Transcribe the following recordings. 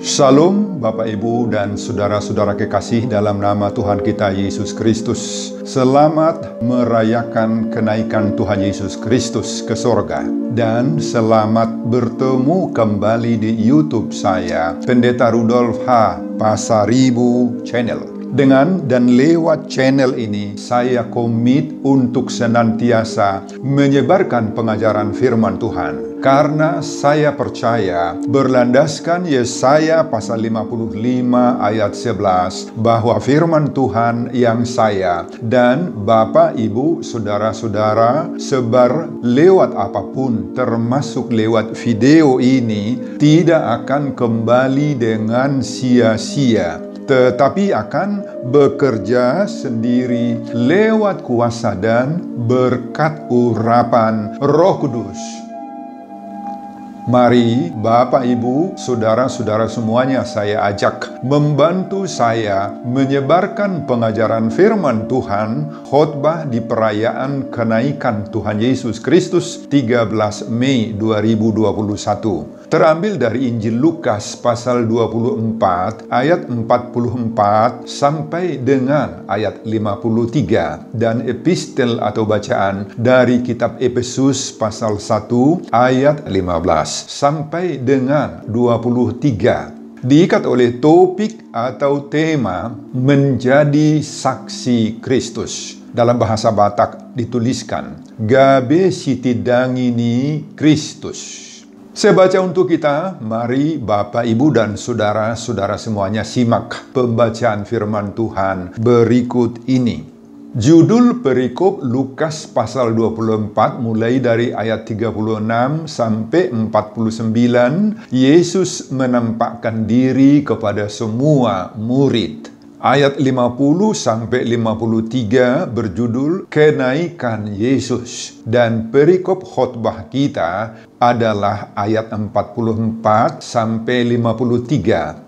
Shalom Bapak Ibu dan saudara-saudara kekasih dalam nama Tuhan kita Yesus Kristus. Selamat merayakan kenaikan Tuhan Yesus Kristus ke sorga. Dan selamat bertemu kembali di YouTube saya, Pendeta Rudolf H. Pasaribu Channel. Dengan dan lewat channel ini, saya komit untuk senantiasa menyebarkan pengajaran firman Tuhan. Karena saya percaya, berlandaskan Yesaya pasal 55 ayat 11, bahwa firman Tuhan yang saya dan Bapak, Ibu, Saudara-saudara sebar lewat apapun, termasuk lewat video ini, tidak akan kembali dengan sia-sia, tetapi akan bekerja sendiri lewat kuasa dan berkat urapan Roh Kudus. Mari Bapak, Ibu, Saudara-saudara semuanya saya ajak membantu saya menyebarkan pengajaran firman Tuhan khotbah di perayaan kenaikan Tuhan Yesus Kristus 13 Mei 2021. Terambil dari Injil Lukas pasal 24 ayat 44 sampai dengan ayat 53 dan epistel atau bacaan dari kitab Efesus pasal 1 ayat 15 sampai dengan 23. Diikat oleh topik atau tema menjadi saksi Kristus. Dalam bahasa Batak dituliskan, Gabe sitidangini Kristus. Saya baca untuk kita, mari Bapak, Ibu, dan saudara-saudara semuanya simak pembacaan firman Tuhan berikut ini. Judul perikop Lukas pasal 24 mulai dari ayat 36 sampai 49, Yesus menampakkan diri kepada semua murid. Ayat 50 sampai 53 berjudul Kenaikan Yesus, dan perikop khotbah kita adalah ayat 44 sampai 53.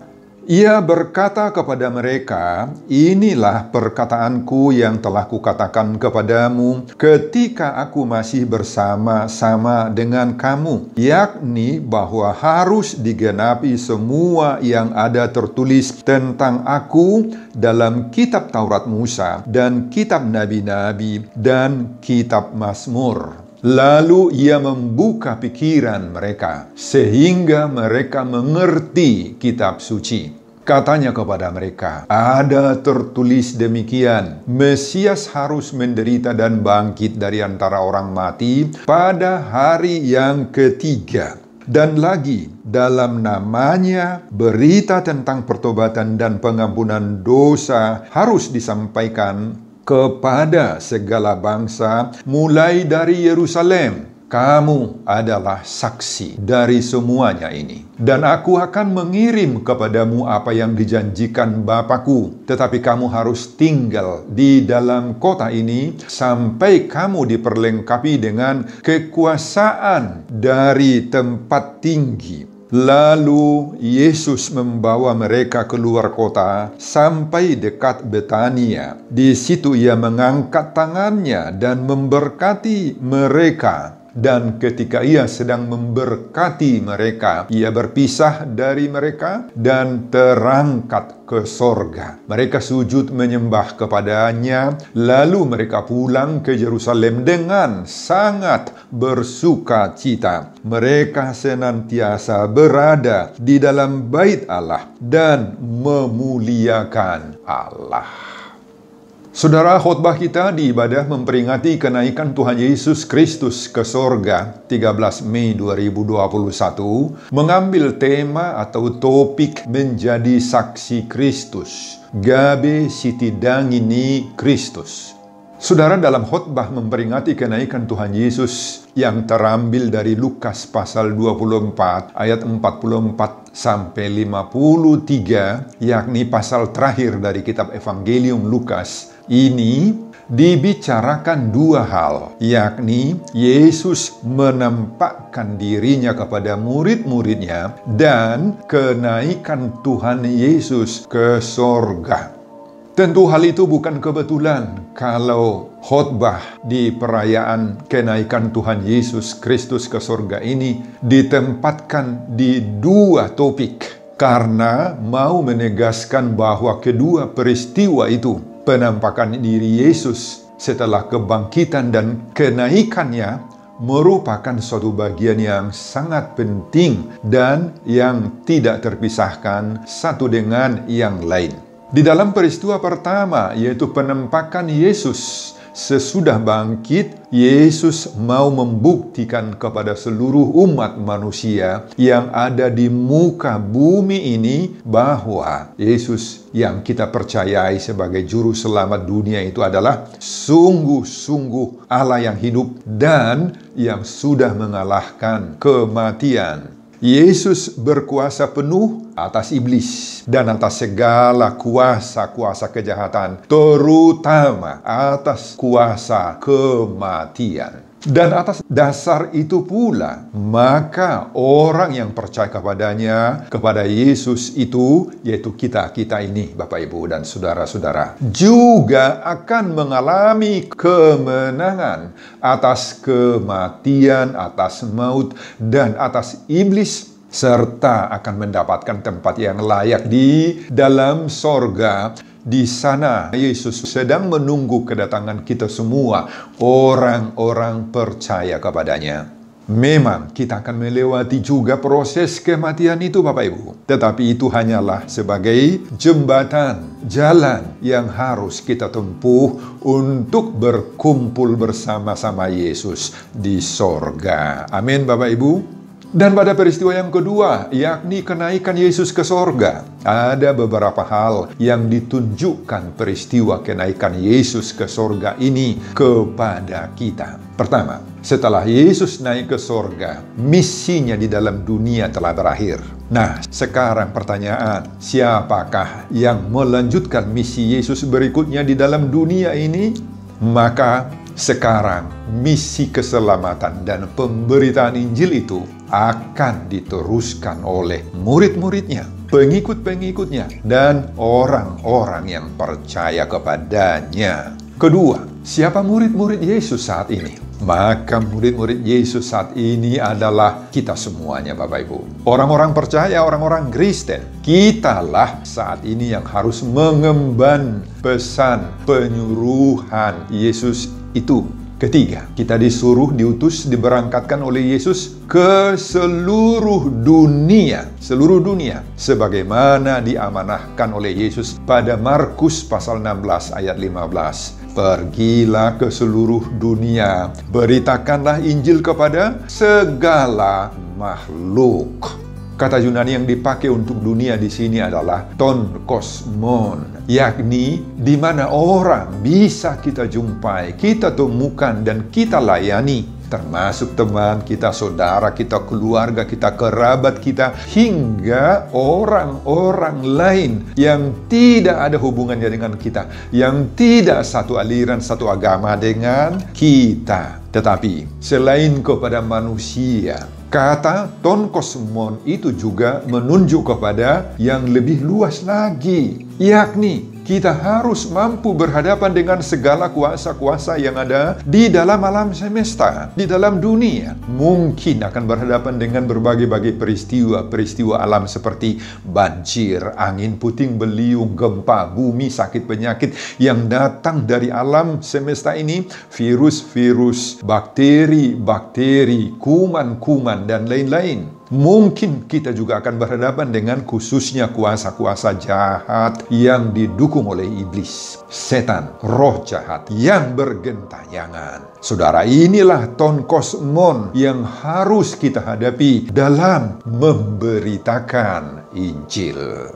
Ia berkata kepada mereka, "Inilah perkataanku yang telah kukatakan kepadamu ketika aku masih bersama-sama dengan kamu, yakni bahwa harus digenapi semua yang ada tertulis tentang aku dalam kitab Taurat Musa dan kitab Nabi-Nabi dan kitab Mazmur." Lalu ia membuka pikiran mereka, sehingga mereka mengerti kitab suci. Katanya kepada mereka, "Ada tertulis demikian, Mesias harus menderita dan bangkit dari antara orang mati pada hari yang ketiga. Dan lagi, dalam namanya berita tentang pertobatan dan pengampunan dosa harus disampaikan kepada segala bangsa, mulai dari Yerusalem. Kamu adalah saksi dari semuanya ini. Dan aku akan mengirim kepadamu apa yang dijanjikan Bapakku. Tetapi kamu harus tinggal di dalam kota ini sampai kamu diperlengkapi dengan kekuasaan dari tempat tinggi." Lalu Yesus membawa mereka keluar kota sampai dekat Betania. Di situ ia mengangkat tangannya dan memberkati mereka. Dan ketika ia sedang memberkati mereka, ia berpisah dari mereka dan terangkat ke sorga. Mereka sujud menyembah kepadanya, lalu mereka pulang ke Yerusalem dengan sangat bersuka cita. Mereka senantiasa berada di dalam bait Allah dan memuliakan Allah. Saudara, khotbah kita di ibadah memperingati kenaikan Tuhan Yesus Kristus ke sorga 13 Mei 2021 mengambil tema atau topik menjadi saksi Kristus. Gabe sitidangini Kristus. Saudara, dalam khotbah memperingati kenaikan Tuhan Yesus yang terambil dari Lukas pasal 24 ayat 44 sampai 53, yakni pasal terakhir dari kitab Evangelium Lukas, ini dibicarakan dua hal, yakni Yesus menampakkan dirinya kepada murid-muridnya dan kenaikan Tuhan Yesus ke sorga. Tentu hal itu bukan kebetulan kalau khotbah di perayaan kenaikan Tuhan Yesus Kristus ke sorga ini ditempatkan di dua topik, karena mau menegaskan bahwa kedua peristiwa itu, penampakan diri Yesus setelah kebangkitan dan kenaikannya, merupakan suatu bagian yang sangat penting dan yang tidak terpisahkan satu dengan yang lain. Di dalam peristiwa pertama, yaitu penampakan Yesus sesudah bangkit, Yesus mau membuktikan kepada seluruh umat manusia yang ada di muka bumi ini bahwa Yesus yang kita percayai sebagai juru selamat dunia itu adalah sungguh-sungguh Allah yang hidup dan yang sudah mengalahkan kematian. Yesus berkuasa penuh atas iblis dan atas segala kuasa-kuasa kejahatan, terutama atas kuasa kematian. Dan atas dasar itu pula, maka orang yang percaya kepadanya, kepada Yesus itu, yaitu kita ini, Bapak, Ibu, dan saudara-saudara, juga akan mengalami kemenangan atas kematian, atas maut, dan atas iblis, serta akan mendapatkan tempat yang layak di dalam sorga. Di sana Yesus sedang menunggu kedatangan kita semua, orang-orang percaya kepadanya. Memang kita akan melewati juga proses kematian itu, Bapak Ibu. Tetapi itu hanyalah sebagai jembatan, jalan yang harus kita tempuh untuk berkumpul bersama-sama Yesus di sorga. Amin, Bapak Ibu. Dan pada peristiwa yang kedua, yakni kenaikan Yesus ke sorga, ada beberapa hal yang ditunjukkan peristiwa kenaikan Yesus ke sorga ini kepada kita. Pertama, setelah Yesus naik ke sorga, misinya di dalam dunia telah berakhir. Nah, sekarang pertanyaan, siapakah yang melanjutkan misi Yesus berikutnya di dalam dunia ini? Maka sekarang misi keselamatan dan pemberitaan Injil itu akan diteruskan oleh murid-muridnya, pengikut-pengikutnya, dan orang-orang yang percaya kepadanya. Kedua, siapa murid-murid Yesus saat ini? Maka murid-murid Yesus saat ini adalah kita semuanya, Bapak Ibu. Orang-orang percaya, orang-orang Kristen. Kitalah saat ini yang harus mengemban pesan penyuruhan Yesus itu. Ketiga, kita disuruh, diutus, diberangkatkan oleh Yesus ke seluruh dunia. Seluruh dunia. Sebagaimana diamanahkan oleh Yesus pada Markus pasal 16 ayat 15. Pergilah ke seluruh dunia, beritakanlah Injil kepada segala makhluk. Kata Yunani yang dipakai untuk dunia di sini adalah ton kosmon, yakni di mana orang bisa kita jumpai, kita temukan, dan kita layani. Termasuk teman kita, saudara kita, keluarga kita, kerabat kita, hingga orang-orang lain yang tidak ada hubungannya dengan kita, yang tidak satu aliran, satu agama dengan kita. Tetapi selain kepada manusia, kata ton kosmon itu juga menunjuk kepada yang lebih luas lagi, yakni kita harus mampu berhadapan dengan segala kuasa-kuasa yang ada di dalam alam semesta, di dalam dunia. Mungkin akan berhadapan dengan berbagai-bagai peristiwa alam seperti banjir, angin puting beliung, gempa, bumi, sakit penyakit yang datang dari alam semesta ini, virus-virus, bakteri-bakteri, kuman-kuman, dan lain-lain. Mungkin kita juga akan berhadapan dengan khususnya kuasa-kuasa jahat yang didukung oleh iblis, setan, roh jahat yang bergentayangan. Saudara, inilah ton kosmon yang harus kita hadapi dalam memberitakan Injil.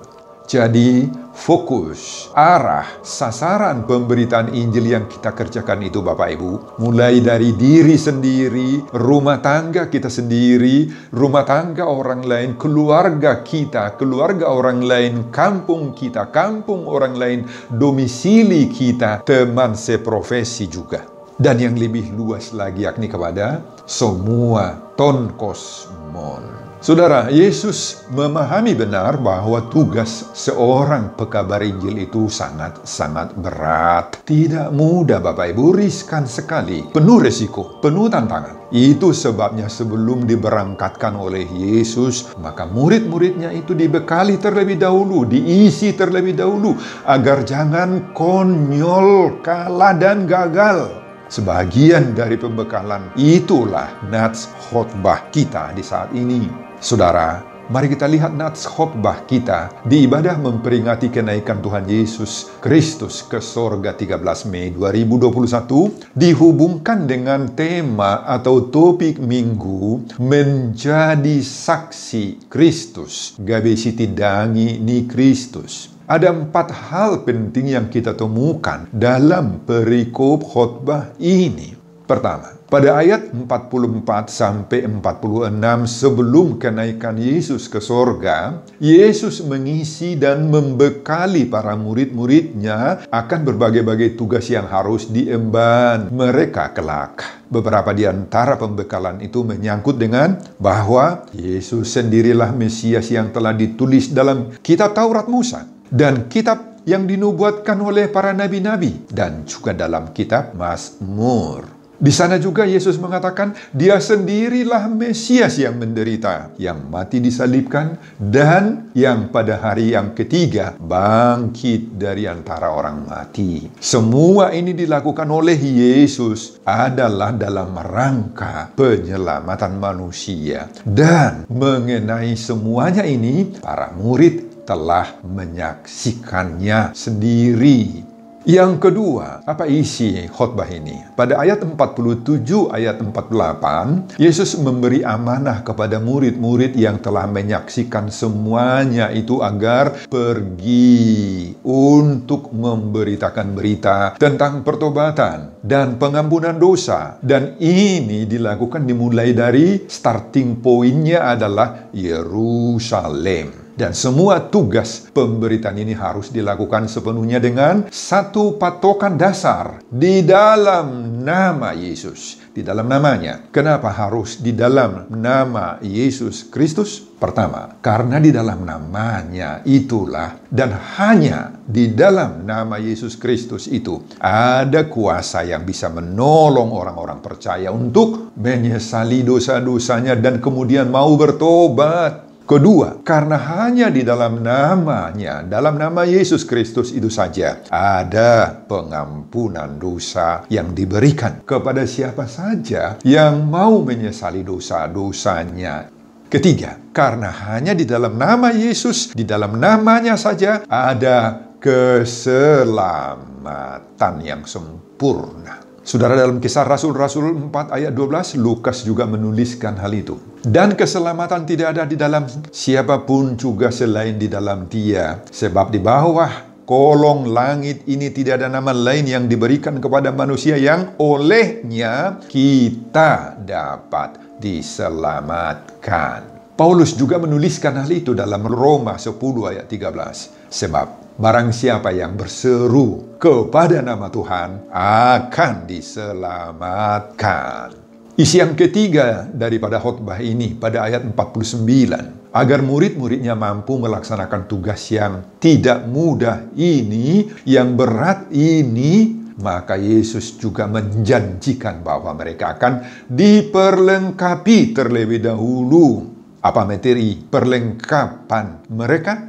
Jadi, fokus, arah, sasaran pemberitaan Injil yang kita kerjakan itu Bapak Ibu, mulai dari diri sendiri, rumah tangga kita sendiri, rumah tangga orang lain, keluarga kita, keluarga orang lain, kampung kita, kampung orang lain, domisili kita, teman seprofesi juga. Dan yang lebih luas lagi yakni kepada semua ton kosmon. Saudara, Yesus memahami benar bahwa tugas seorang pekabar Injil itu sangat-sangat berat. Tidak mudah Bapak Ibu, riskan sekali, penuh resiko, penuh tantangan. Itu sebabnya sebelum diberangkatkan oleh Yesus, maka murid-muridnya itu dibekali terlebih dahulu, diisi terlebih dahulu, agar jangan konyol, kalah dan gagal. Sebagian dari pembekalan itulah nats khotbah kita di saat ini. Saudara, mari kita lihat nats khotbah kita di ibadah memperingati kenaikan Tuhan Yesus Kristus ke sorga 13 Mei 2021 dihubungkan dengan tema atau topik minggu menjadi saksi Kristus. Gabesiti dangi ni Kristus. Ada 4 hal penting yang kita temukan dalam perikop khotbah ini. Pertama, pada ayat 44 sampai 46 sebelum kenaikan Yesus ke sorga, Yesus mengisi dan membekali para murid-muridnya akan berbagai-bagai tugas yang harus diemban mereka kelak. Beberapa di antara pembekalan itu menyangkut dengan bahwa Yesus sendirilah Mesias yang telah ditulis dalam kitab Taurat Musa dan kitab yang dinubuatkan oleh para nabi-nabi dan juga dalam kitab Mazmur. Di sana juga Yesus mengatakan dia sendirilah Mesias yang menderita, yang mati disalibkan, dan yang pada hari yang ketiga bangkit dari antara orang mati. Semua ini dilakukan oleh Yesus adalah dalam rangka penyelamatan manusia. Dan mengenai semuanya ini, para murid telah menyaksikannya sendiri. Yang kedua, apa isi khotbah ini? Pada ayat 47, ayat 48, Yesus memberi amanah kepada murid-murid yang telah menyaksikan semuanya itu agar pergi untuk memberitakan berita tentang pertobatan dan pengampunan dosa. Dan ini dilakukan dimulai dari starting pointnya adalah Yerusalem. Dan semua tugas pemberitaan ini harus dilakukan sepenuhnya dengan satu patokan dasar. Di dalam nama Yesus. Di dalam namanya. Kenapa harus di dalam nama Yesus Kristus? Pertama, karena di dalam namanya itulah dan hanya di dalam nama Yesus Kristus itu ada kuasa yang bisa menolong orang-orang percaya untuk menyesali dosa-dosanya dan kemudian mau bertobat. Kedua, karena hanya di dalam namanya, dalam nama Yesus Kristus itu saja, ada pengampunan dosa yang diberikan kepada siapa saja yang mau menyesali dosa-dosanya. Ketiga, karena hanya di dalam nama Yesus, di dalam namanya saja, ada keselamatan yang sempurna. Saudara, dalam Kisah Rasul-Rasul 4 ayat 12, Lukas juga menuliskan hal itu. Dan keselamatan tidak ada di dalam siapapun juga selain di dalam Dia. Sebab di bawah kolong langit ini tidak ada nama lain yang diberikan kepada manusia yang olehnya kita dapat diselamatkan. Paulus juga menuliskan hal itu dalam Roma 10 ayat 13. Sebab barang siapa yang berseru kepada nama Tuhan akan diselamatkan. Isi yang ketiga daripada khotbah ini pada ayat 49. Agar murid-muridnya mampu melaksanakan tugas yang tidak mudah ini, yang berat ini, maka Yesus juga menjanjikan bahwa mereka akan diperlengkapi terlebih dahulu. Apa materi perlengkapan mereka?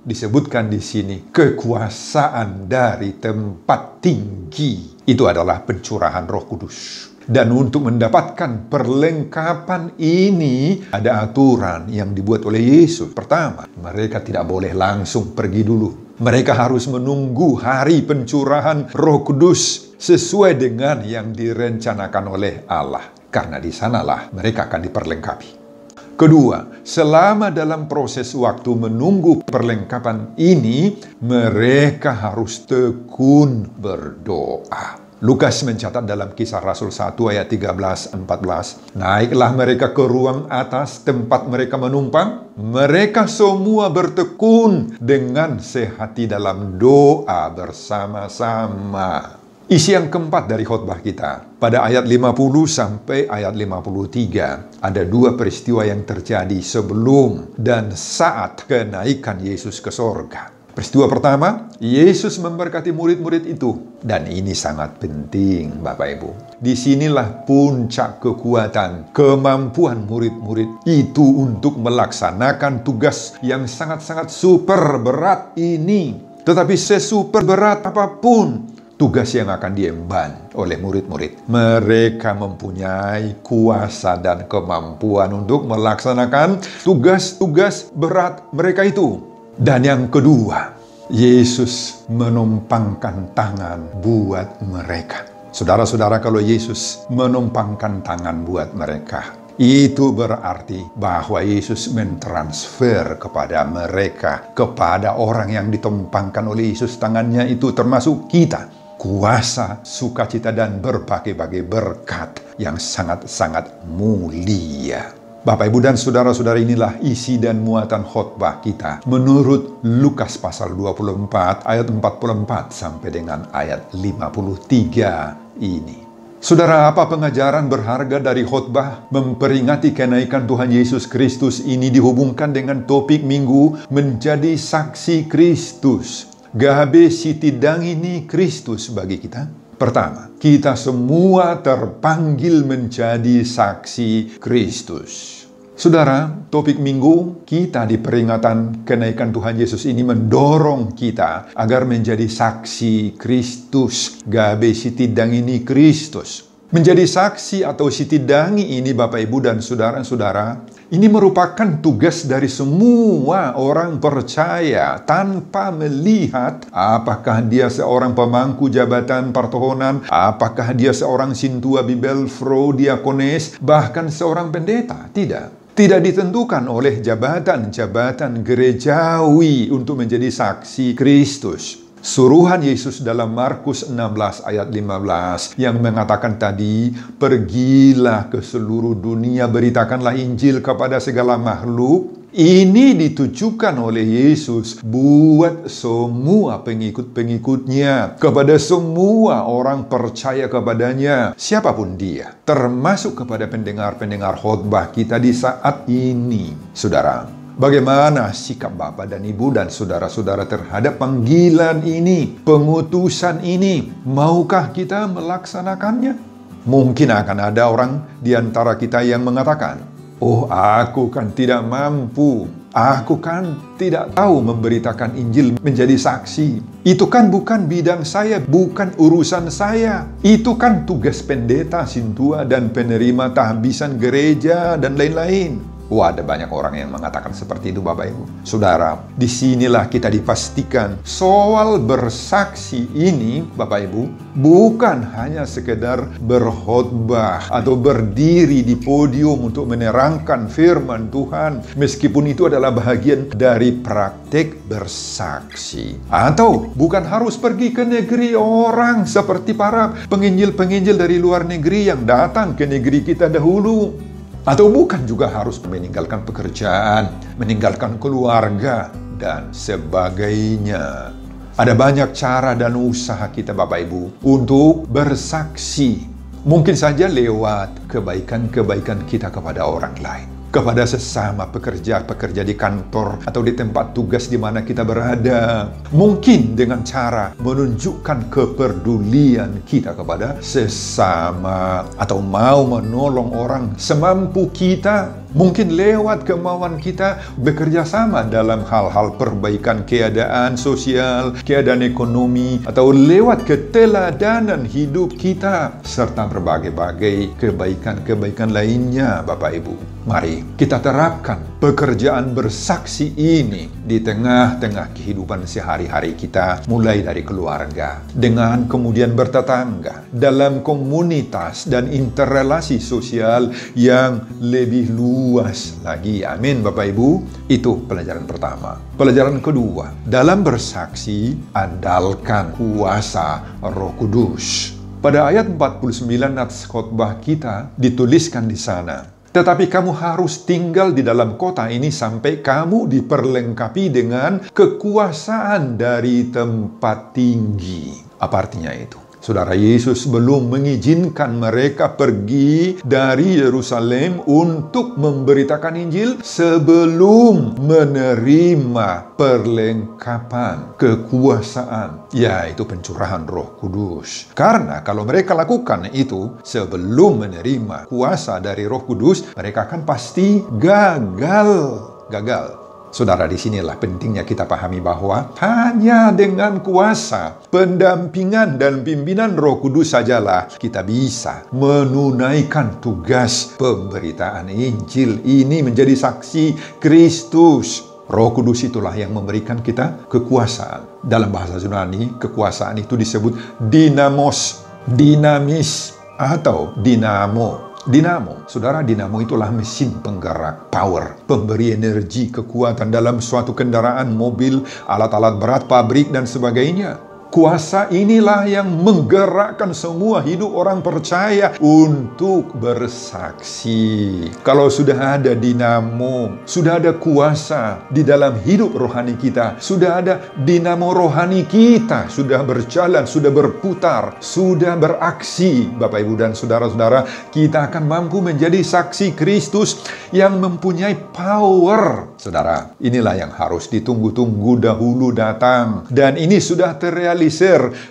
Disebutkan di sini kekuasaan dari tempat tinggi. Itu adalah pencurahan Roh Kudus. Dan untuk mendapatkan perlengkapan ini ada aturan yang dibuat oleh Yesus. Pertama, mereka tidak boleh langsung pergi dulu. Mereka harus menunggu hari pencurahan Roh Kudus sesuai dengan yang direncanakan oleh Allah. Karena di sanalah mereka akan diperlengkapi. Kedua, selama dalam proses waktu menunggu perlengkapan ini, mereka harus tekun berdoa. Lukas mencatat dalam Kisah Rasul 1 ayat 13-14, naiklah mereka ke ruang atas tempat mereka menumpang. Mereka semua bertekun dengan sehati dalam doa bersama-sama. Isi yang keempat dari khotbah kita, pada ayat 50 sampai ayat 53, ada dua peristiwa yang terjadi sebelum dan saat kenaikan Yesus ke sorga. Peristiwa pertama, Yesus memberkati murid-murid itu. Dan ini sangat penting, Bapak Ibu. Disinilah puncak kekuatan, kemampuan murid-murid itu untuk melaksanakan tugas yang sangat-sangat super berat ini. Tetapi sesuper berat apapun tugas yang akan diemban oleh murid-murid, mereka mempunyai kuasa dan kemampuan untuk melaksanakan tugas-tugas berat mereka itu. Dan yang kedua, Yesus menumpangkan tangan buat mereka. Saudara-saudara, kalau Yesus menumpangkan tangan buat mereka, itu berarti bahwa Yesus mentransfer kepada mereka, kepada orang yang ditumpangkan oleh Yesus tangannya itu, termasuk kita, kuasa, sukacita, dan berbagai-bagai berkat yang sangat-sangat mulia. Bapak, Ibu, dan saudara-saudara, inilah isi dan muatan khotbah kita menurut Lukas pasal 24 ayat 44 sampai dengan ayat 53 ini. Saudara, apa pengajaran berharga dari khotbah memperingati kenaikan Tuhan Yesus Kristus ini dihubungkan dengan topik minggu menjadi saksi Kristus? Gabe sitidang ini Kristus bagi kita. Pertama, kita semua terpanggil menjadi saksi Kristus. Saudara, topik minggu kita di peringatan kenaikan Tuhan Yesus ini mendorong kita agar menjadi saksi Kristus. Gabe sitidang ini Kristus. Menjadi saksi atau sitidangi ini, Bapak, Ibu, dan saudara-saudara, ini merupakan tugas dari semua orang percaya tanpa melihat apakah dia seorang pemangku jabatan pertohonan, apakah dia seorang sintua bibel, fro, diakones, bahkan seorang pendeta. Tidak ditentukan oleh jabatan-jabatan gerejawi untuk menjadi saksi Kristus. Suruhan Yesus dalam Markus 16 ayat 15 yang mengatakan tadi, pergilah ke seluruh dunia, beritakanlah Injil kepada segala makhluk. Ini ditujukan oleh Yesus buat semua pengikut-pengikutnya, kepada semua orang percaya kepadanya, siapapun dia, termasuk kepada pendengar-pendengar khotbah kita di saat ini. Saudara, bagaimana sikap Bapak dan Ibu dan saudara-saudara terhadap panggilan ini, pengutusan ini? Maukah kita melaksanakannya? Mungkin akan ada orang di antara kita yang mengatakan, oh, aku kan tidak mampu. Aku kan tidak tahu memberitakan Injil, menjadi saksi. Itu kan bukan bidang saya, bukan urusan saya. Itu kan tugas pendeta, sintua, dan penerima tahbisan gereja, dan lain-lain. Wah, ada banyak orang yang mengatakan seperti itu, Bapak Ibu. Saudara, disinilah kita dipastikan soal bersaksi ini, Bapak Ibu, bukan hanya sekedar berkhotbah atau berdiri di podium untuk menerangkan firman Tuhan, meskipun itu adalah bagian dari praktek bersaksi. Atau bukan harus pergi ke negeri orang seperti para penginjil-penginjil dari luar negeri yang datang ke negeri kita dahulu. Atau bukan juga harus meninggalkan pekerjaan, meninggalkan keluarga, dan sebagainya. Ada banyak cara dan usaha kita, Bapak Ibu, untuk bersaksi. Mungkin saja lewat kebaikan-kebaikan kita kepada orang lain, kepada sesama pekerja-pekerja di kantor atau di tempat tugas di mana kita berada. Mungkin dengan cara menunjukkan kepedulian kita kepada sesama, atau mau menolong orang semampu kita. Mungkin lewat kemauan kita bekerja sama dalam hal-hal perbaikan keadaan sosial, keadaan ekonomi, atau lewat keteladanan hidup kita, serta berbagai-bagai kebaikan-kebaikan lainnya, Bapak Ibu. Mari kita terapkan pekerjaan bersaksi ini di tengah-tengah kehidupan sehari-hari kita, mulai dari keluarga, dengan kemudian bertetangga, dalam komunitas dan interrelasi sosial yang lebih luas lagi. Amin, Bapak Ibu. Itu pelajaran pertama. Pelajaran kedua, dalam bersaksi, andalkan kuasa Roh Kudus. Pada ayat 49 nats khotbah kita dituliskan di sana, tetapi kamu harus tinggal di dalam kota ini sampai kamu diperlengkapi dengan kekuasaan dari tempat tinggi. Apa artinya itu? Saudara, Yesus belum mengizinkan mereka pergi dari Yerusalem untuk memberitakan Injil sebelum menerima perlengkapan kekuasaan, yaitu pencurahan Roh Kudus. Karena kalau mereka lakukan itu sebelum menerima kuasa dari Roh Kudus, mereka akan pasti gagal. Saudara, disinilah pentingnya kita pahami bahwa hanya dengan kuasa, pendampingan, dan pimpinan Roh Kudus sajalah kita bisa menunaikan tugas pemberitaan Injil ini, menjadi saksi Kristus. Roh Kudus itulah yang memberikan kita kekuasaan. Dalam bahasa Yunani, kekuasaan itu disebut dinamos, dinamis, atau dinamo. Dinamo, saudara, dinamo itulah mesin penggerak, power, pemberi energi, kekuatan dalam suatu kendaraan, mobil, alat-alat berat, pabrik, dan sebagainya. Kuasa inilah yang menggerakkan semua hidup orang percaya untuk bersaksi. Kalau sudah ada dinamo, sudah ada kuasa di dalam hidup rohani kita, sudah ada dinamo rohani kita, sudah berjalan, sudah berputar, sudah beraksi, Bapak Ibu dan saudara-saudara, kita akan mampu menjadi saksi Kristus yang mempunyai power. Saudara, inilah yang harus ditunggu-tunggu dahulu datang, dan ini sudah terrealisasi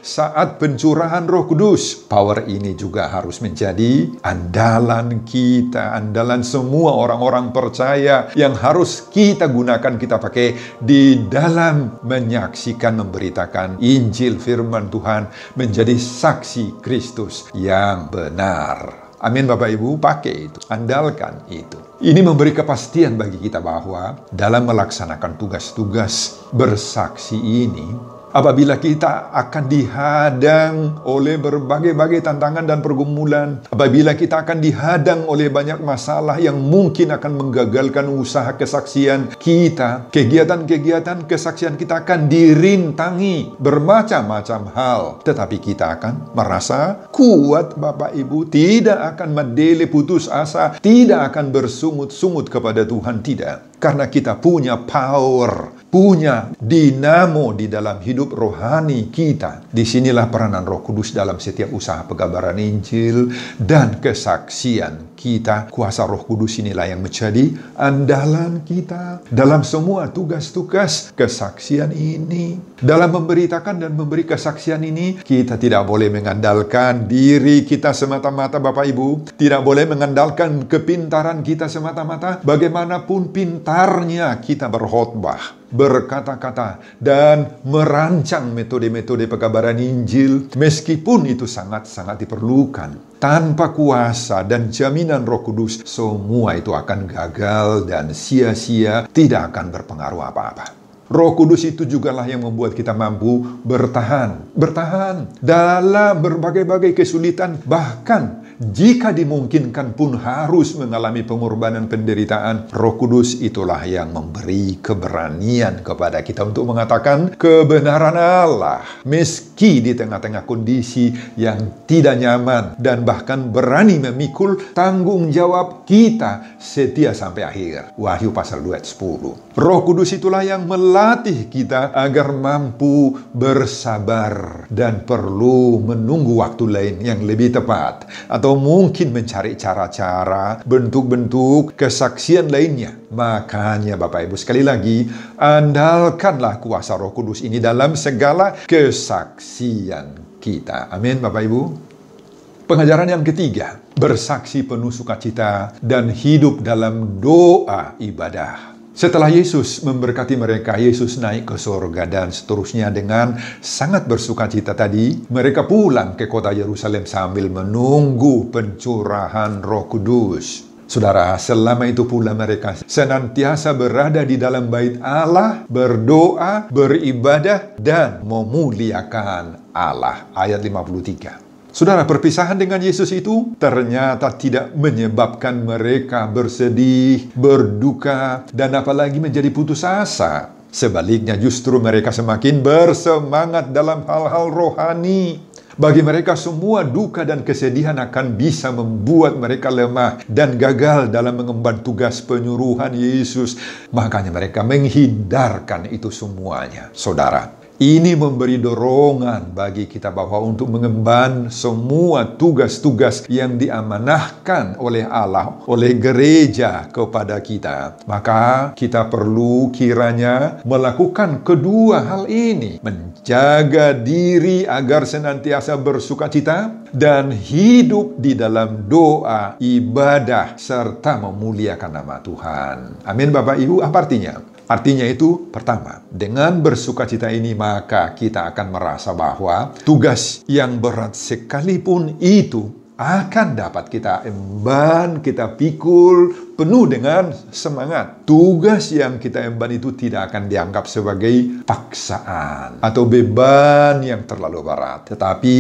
saat pencurahan Roh Kudus. Power ini juga harus menjadi andalan kita, andalan semua orang-orang percaya yang harus kita gunakan, kita pakai di dalam menyaksikan, memberitakan Injil firman Tuhan, menjadi saksi Kristus yang benar. Amin, Bapak Ibu, pakai itu, andalkan itu. Ini memberi kepastian bagi kita bahwa dalam melaksanakan tugas-tugas bersaksi ini, apabila kita akan dihadang oleh berbagai-bagai tantangan dan pergumulan, apabila kita akan dihadang oleh banyak masalah yang mungkin akan menggagalkan usaha kesaksian kita, kegiatan-kegiatan kesaksian kita akan dirintangi bermacam-macam hal, tetapi kita akan merasa kuat, Bapak Ibu, tidak akan mendele putus asa, tidak akan bersungut-sungut kepada Tuhan, tidak. Karena kita punya power, punya dinamo di dalam hidup rohani kita. Disinilah peranan Roh Kudus dalam setiap usaha pengabaran Injil dan kesaksian kita. Kuasa Roh Kudus inilah yang menjadi andalan kita dalam semua tugas-tugas kesaksian ini. Dalam memberitakan dan memberi kesaksian ini, kita tidak boleh mengandalkan diri kita semata-mata, Bapak Ibu. Tidak boleh mengandalkan kepintaran kita semata-mata. Bagaimanapun pintarnya kita berkhotbah, berkata-kata, dan merancang metode-metode pengabaran Injil, meskipun itu sangat-sangat diperlukan, tanpa kuasa dan jaminan Roh Kudus, semua itu akan gagal dan sia-sia, tidak akan berpengaruh apa-apa. Roh Kudus itu jugalah yang membuat kita mampu bertahan dalam berbagai-bagai kesulitan, bahkan jika dimungkinkan pun harus mengalami pengorbanan penderitaan. Roh Kudus itulah yang memberi keberanian kepada kita untuk mengatakan kebenaran Allah, meski di tengah-tengah kondisi yang tidak nyaman, dan bahkan berani memikul tanggung jawab kita setia sampai akhir. Wahyu pasal 2 ayat 10. Roh Kudus itulah yang melatih kita agar mampu bersabar dan perlu menunggu waktu lain yang lebih tepat, atau mungkin mencari cara-cara, bentuk-bentuk kesaksian lainnya. Makanya Bapak Ibu, sekali lagi, andalkanlah kuasa Roh Kudus ini dalam segala kesaksian kita. Amin, Bapak Ibu. Pengajaran yang ketiga, bersaksi penuh sukacita dan hidup dalam doa ibadah. Setelah Yesus memberkati mereka, Yesus naik ke surga dan seterusnya. Dengan sangat bersukacita tadi, mereka pulang ke kota Yerusalem sambil menunggu pencurahan Roh Kudus. Saudara, selama itu pula mereka senantiasa berada di dalam bait Allah, berdoa, beribadah, dan memuliakan Allah. Ayat 53. Saudara, perpisahan dengan Yesus itu ternyata tidak menyebabkan mereka bersedih, berduka, dan apalagi menjadi putus asa. Sebaliknya justru mereka semakin bersemangat dalam hal-hal rohani. Bagi mereka semua duka dan kesedihan akan bisa membuat mereka lemah dan gagal dalam mengemban tugas penyuruhan Yesus. Makanya mereka menghindarkan itu semuanya. Saudara, ini memberi dorongan bagi kita bahwa untuk mengemban semua tugas-tugas yang diamanahkan oleh Allah, oleh gereja kepada kita. Maka kita perlu kiranya melakukan kedua hal ini. Menjaga diri agar senantiasa bersukacita dan hidup di dalam doa, ibadah, serta memuliakan nama Tuhan. Amin Bapak Ibu, apa artinya? Artinya itu, pertama, dengan bersukacita ini maka kita akan merasa bahwa tugas yang berat sekalipun itu akan dapat kita emban, kita pikul, penuh dengan semangat. Tugas yang kita emban itu tidak akan dianggap sebagai paksaan atau beban yang terlalu berat. Tetapi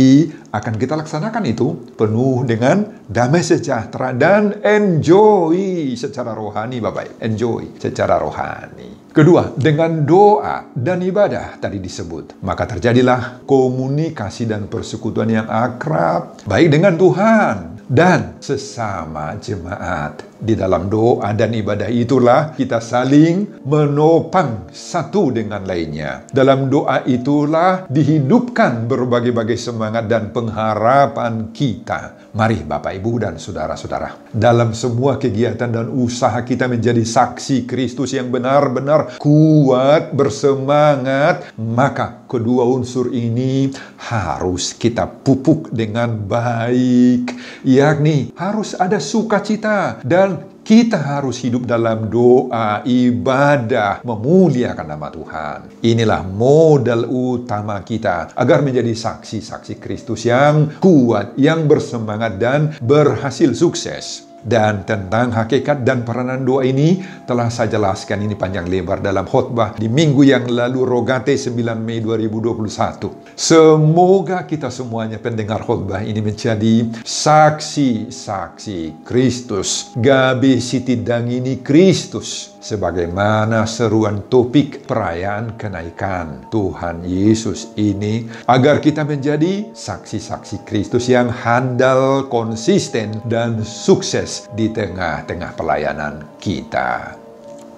akan kita laksanakan itu penuh dengan damai sejahtera dan enjoy secara rohani, Bapak. Enjoy secara rohani. Kedua, dengan doa dan ibadah tadi disebut, maka terjadilah komunikasi dan persekutuan yang akrab, baik dengan Tuhan dan sesama jemaat. Di dalam doa dan ibadah itulah kita saling menopang satu dengan lainnya. Dalam doa itulah dihidupkan berbagai-bagai semangat dan pengharapan kita. Mari Bapak, Ibu, dan saudara-saudara, dalam semua kegiatan dan usaha kita menjadi saksi Kristus yang benar-benar kuat, bersemangat, maka kedua unsur ini harus kita pupuk dengan baik, yakni harus ada sukacita dan kita harus hidup dalam doa, ibadah, memuliakan nama Tuhan. Inilah modal utama kita agar menjadi saksi-saksi Kristus yang kuat, yang bersemangat dan berhasil sukses. Dan tentang hakikat dan peranan doa ini telah saya jelaskan ini panjang lebar dalam khotbah di minggu yang lalu, Rogate 9 Mei 2021. Semoga kita semuanya pendengar khotbah ini menjadi saksi-saksi Kristus. Gabe sitidang ini Kristus. Sebagaimana seruan topik perayaan kenaikan Tuhan Yesus ini, agar kita menjadi saksi-saksi Kristus yang handal, konsisten, dan sukses di tengah-tengah pelayanan kita.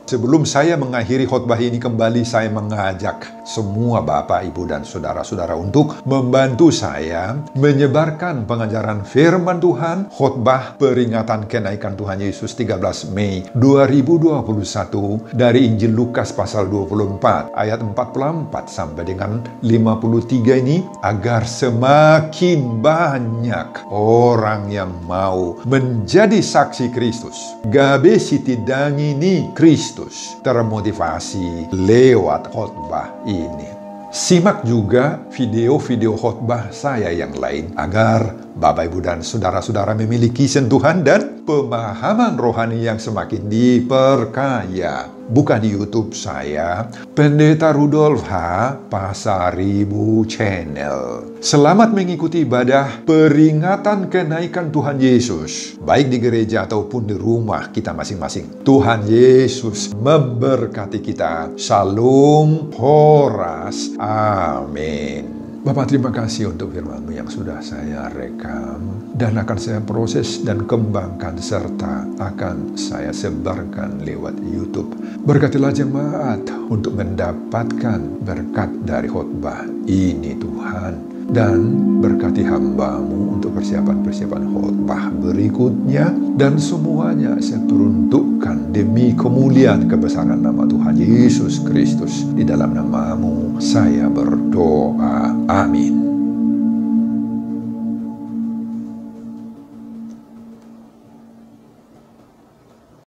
Sebelum saya mengakhiri khotbah ini kembali, saya mengajak semua Bapak, Ibu, dan saudara-saudara untuk membantu saya menyebarkan pengajaran firman Tuhan, khotbah peringatan kenaikan Tuhan Yesus 13 Mei 2021 dari Injil Lukas pasal 24 ayat 44 sampai dengan 53 ini, agar semakin banyak orang yang mau menjadi saksi Kristus. Gabe sitidang ini Kristus termotivasi lewat khotbah ini. Simak juga video-video khotbah saya yang lain agar Bapak, Ibu, dan saudara-saudara memiliki sentuhan dan pemahaman rohani yang semakin diperkaya. Buka di YouTube saya, Pendeta Rudolf H. Pasaribu Channel. Selamat mengikuti ibadah peringatan kenaikan Tuhan Yesus, baik di gereja ataupun di rumah kita masing-masing. Tuhan Yesus memberkati kita. Shalom, horas, amin. Bapak, terima kasih untuk firman-Mu yang sudah saya rekam dan akan saya proses dan kembangkan serta akan saya sebarkan lewat YouTube. Berkatilah jemaat untuk mendapatkan berkat dari khotbah ini Tuhan. Dan berkati hamba-Mu untuk persiapan-persiapan khotbah berikutnya. Dan semuanya saya peruntukkan demi kemuliaan kebesaran nama Tuhan Yesus Kristus. Di dalam nama-Mu saya berdoa. Amin.